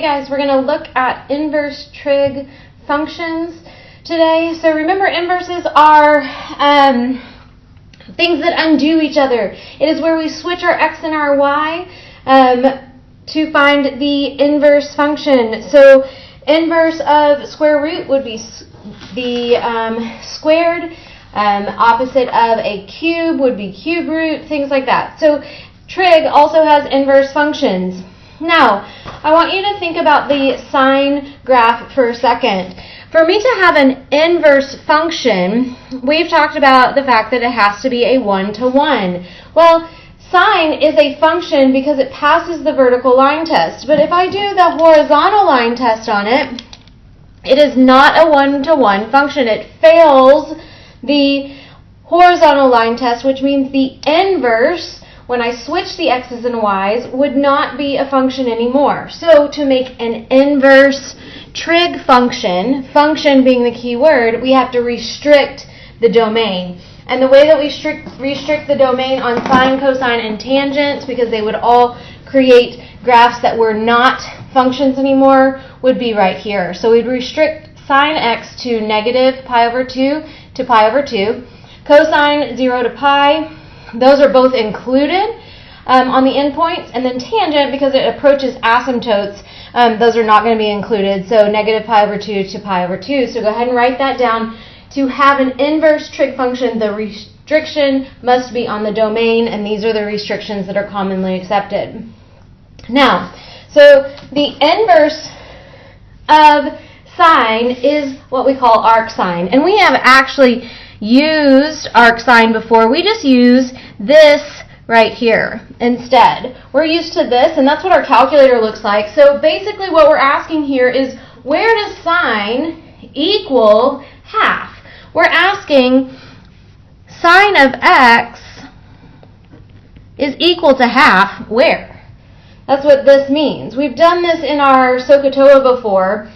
Hey guys, we're going to look at inverse trig functions today. So remember, inverses are things that undo each other. It is where we switch our x and our y to find the inverse function. So inverse of square root would be the squared. Opposite of a cube would be cube root, things like that. So trig also has inverse functions. Now, I want you to think about the sine graph for a second. For me to have an inverse function, we've talked about the fact that it has to be a one-to-one. Well, sine is a function because it passes the vertical line test. But if I do the horizontal line test on it, it is not a one-to-one function. It fails the horizontal line test, which means the inverse, when I switch the x's and y's, would not be a function anymore. So to make an inverse trig function, function being the key word, we have to restrict the domain. And the way that we restrict the domain on sine, cosine, and tangent, because they would all create graphs that were not functions anymore, would be right here. So we'd restrict sine x to negative pi over 2 to pi over 2, cosine 0 to pi. Those are both included on the endpoints, and then tangent, because it approaches asymptotes, those are not going to be included, so negative pi over 2 to pi over 2. So go ahead and write that down. To have an inverse trig function, the restriction must be on the domain, and these are the restrictions that are commonly accepted. Now, so the inverse of sine is what we call arcsine, and we have actually used arcsine before. We just use this right here instead. We're used to this, and that's what our calculator looks like. So basically what we're asking here is, where does sine equal half? We're asking sine of x is equal to half where? That's what this means. We've done this in our SOHCAHTOA before,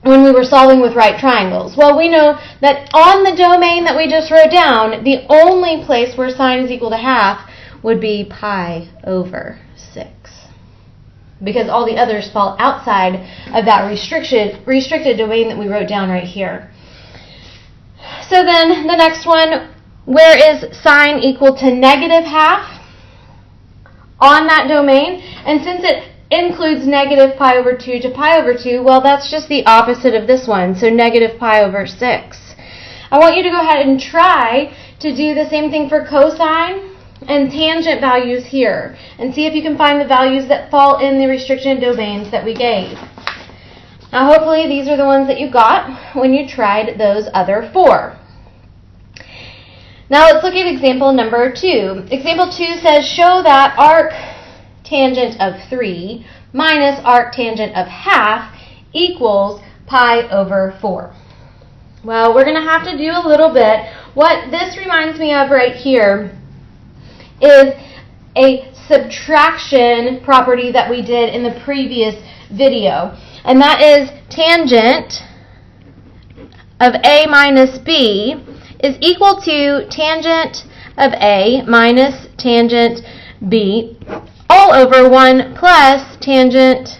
when we were solving with right triangles. Well, we know that on the domain that we just wrote down, the only place where sine is equal to half would be pi over 6. Because all the others fall outside of that restricted domain that we wrote down right here. So then the next one, where is sine equal to negative half on that domain? And since it includes negative pi over 2 to pi over 2, well, that's just the opposite of this one, so negative pi over 6. I want you to go ahead and try to do the same thing for cosine and tangent values here, and see if you can find the values that fall in the restriction domains that we gave. Now, hopefully these are the ones that you got when you tried those other 4. Now let's look at example number 2. Example 2 says, show that arc tangent of 3 minus arc tangent of half equals pi over 4. Well, we're going to have to do a little bit. What this reminds me of right here is a subtraction property that we did in the previous video. And that is tangent of a minus b is equal to tangent of a minus tangent b all over 1 plus tangent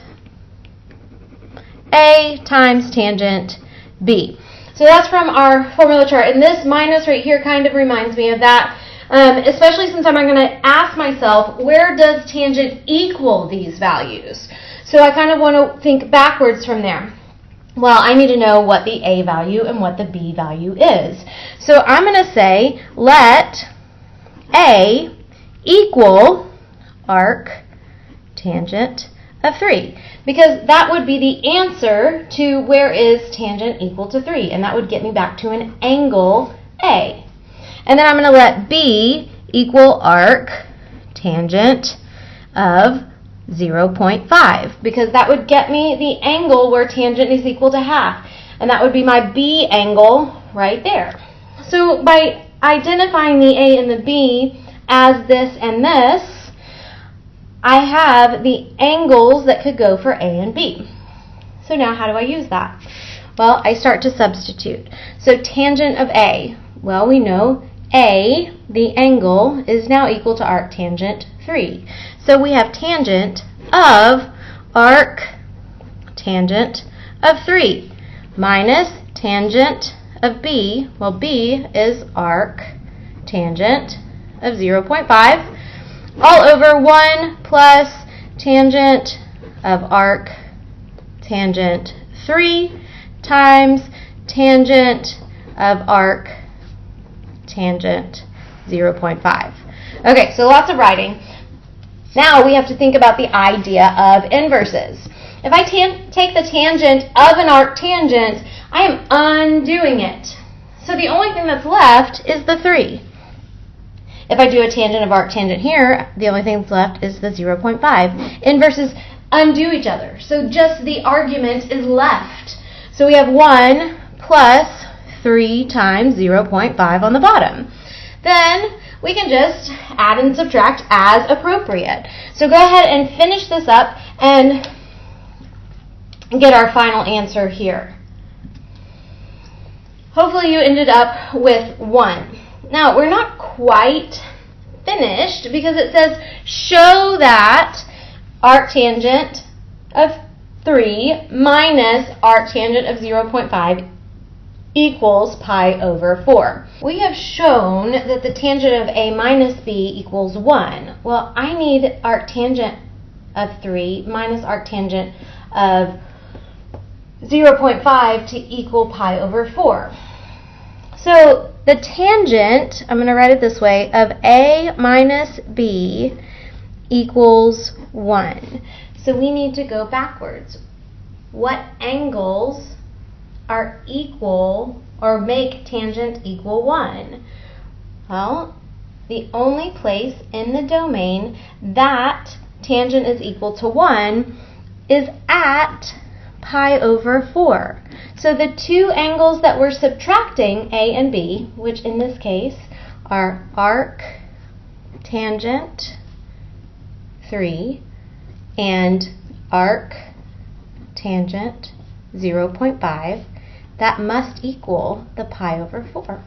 A times tangent B. So that's from our formula chart. And this minus right here kind of reminds me of that, especially since I'm going to ask myself, where does tangent equal these values? So I kind of want to think backwards from there. Well, I need to know what the A value and what the B value is. So I'm going to say, let A equal arc tangent of 3, because that would be the answer to where is tangent equal to 3, and that would get me back to an angle A. And then I'm going to let B equal arc tangent of 0.5, because that would get me the angle where tangent is equal to half, and that would be my B angle right there. So by identifying the A and the B as this and this, I have the angles that could go for A and B. So now how do I use that? Well, I start to substitute. So tangent of A, well, we know A, the angle, is now equal to arc tangent 3. So we have tangent of arc tangent of 3 minus tangent of b, well, b is arc tangent of 0.5, all over 1 plus tangent of arc tangent 3 times tangent of arc tangent 0.5. Okay, so lots of writing. Now we have to think about the idea of inverses. If I take the tangent of an arc tangent, I am undoing it. So the only thing that's left is the 3. If I do a tangent of arc tangent here, the only thing that's left is the 0.5. Inverses undo each other. So just the argument is left. So we have 1 plus 3 times 0.5 on the bottom. Then we can just add and subtract as appropriate. So go ahead and finish this up and get our final answer here. Hopefully you ended up with 1. Now, we're not quite finished because it says show that arctangent of 3 minus arctangent of 0.5 equals pi over 4. We have shown that the tangent of a minus b equals 1. Well, I need arctangent of 3 minus arctangent of 0.5 to equal pi over 4. So the tangent, I'm going to write it this way, of a minus b equals 1. So we need to go backwards. What angles are equal or make tangent equal 1? Well, the only place in the domain that tangent is equal to 1 is at pi over 4. So the two angles that we're subtracting, A and B, which in this case are arc tangent 3 and arc tangent 0.5, that must equal the pi over 4.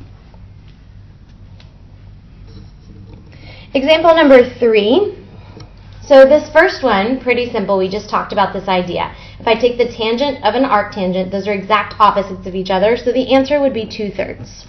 Example number 3. So this first one, pretty simple. We just talked about this idea. If I take the tangent of an arctangent, those are exact opposites of each other, so the answer would be 2/3.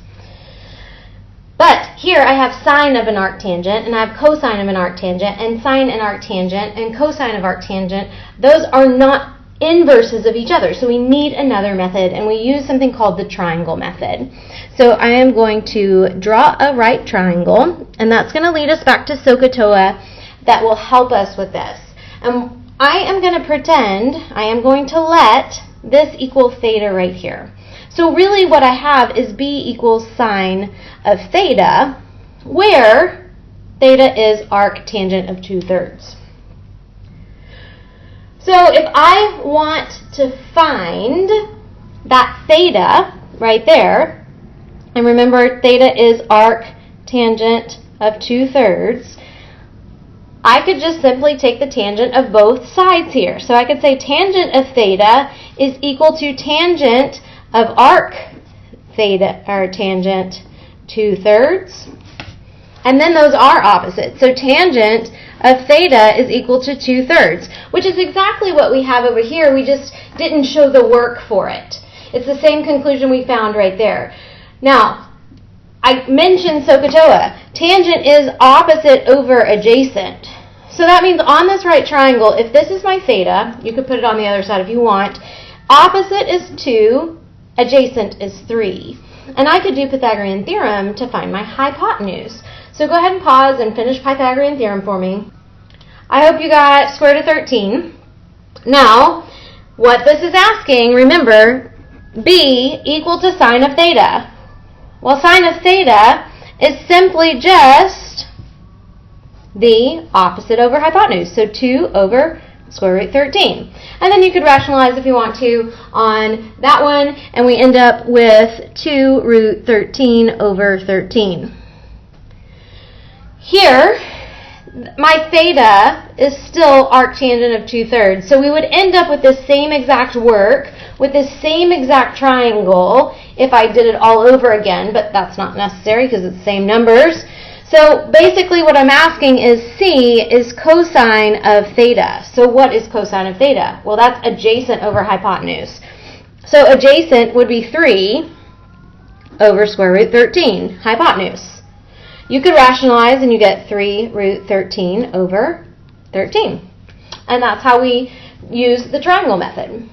But here I have sine of an arctangent, and I have cosine of an arctangent, and sine and arctangent, and cosine of arctangent. Those are not inverses of each other, so we need another method, and we use something called the triangle method. So I am going to draw a right triangle, and that's going to lead us back to SOHCAHTOA. That will help us with this. I am going to pretend I am going to let this equal theta right here. So really what I have is b equals sine of theta, where theta is arctangent of 2/3. So if I want to find that theta right there, and remember theta is arctangent of 2/3, I could just simply take the tangent of both sides here. So I could say tangent of theta is equal to tangent of arc theta, or tangent 2/3. And then those are opposites. So tangent of theta is equal to 2/3, which is exactly what we have over here. We just didn't show the work for it. It's the same conclusion we found right there. Now, I mentioned SOHCAHTOA. Tangent is opposite over adjacent. So that means on this right triangle, if this is my theta, you could put it on the other side if you want, opposite is 2, adjacent is 3. And I could do Pythagorean theorem to find my hypotenuse. So go ahead and pause and finish Pythagorean theorem for me. I hope you got square root of 13. Now, what this is asking, remember, b equal to sine of theta. Well, sine of theta is simply just the opposite over hypotenuse. So 2 over square root 13. And then you could rationalize if you want to on that one, and we end up with 2 root 13 over 13. Here, my theta is still arctangent of 2/3. So we would end up with the same exact work, with the same exact triangle, if I did it all over again, but that's not necessary because it's the same numbers. So basically what I'm asking is C is cosine of theta. So what is cosine of theta? Well, that's adjacent over hypotenuse. So adjacent would be 3 over square root 13, hypotenuse. You could rationalize and you get 3 root 13 over 13. And that's how we use the triangle method.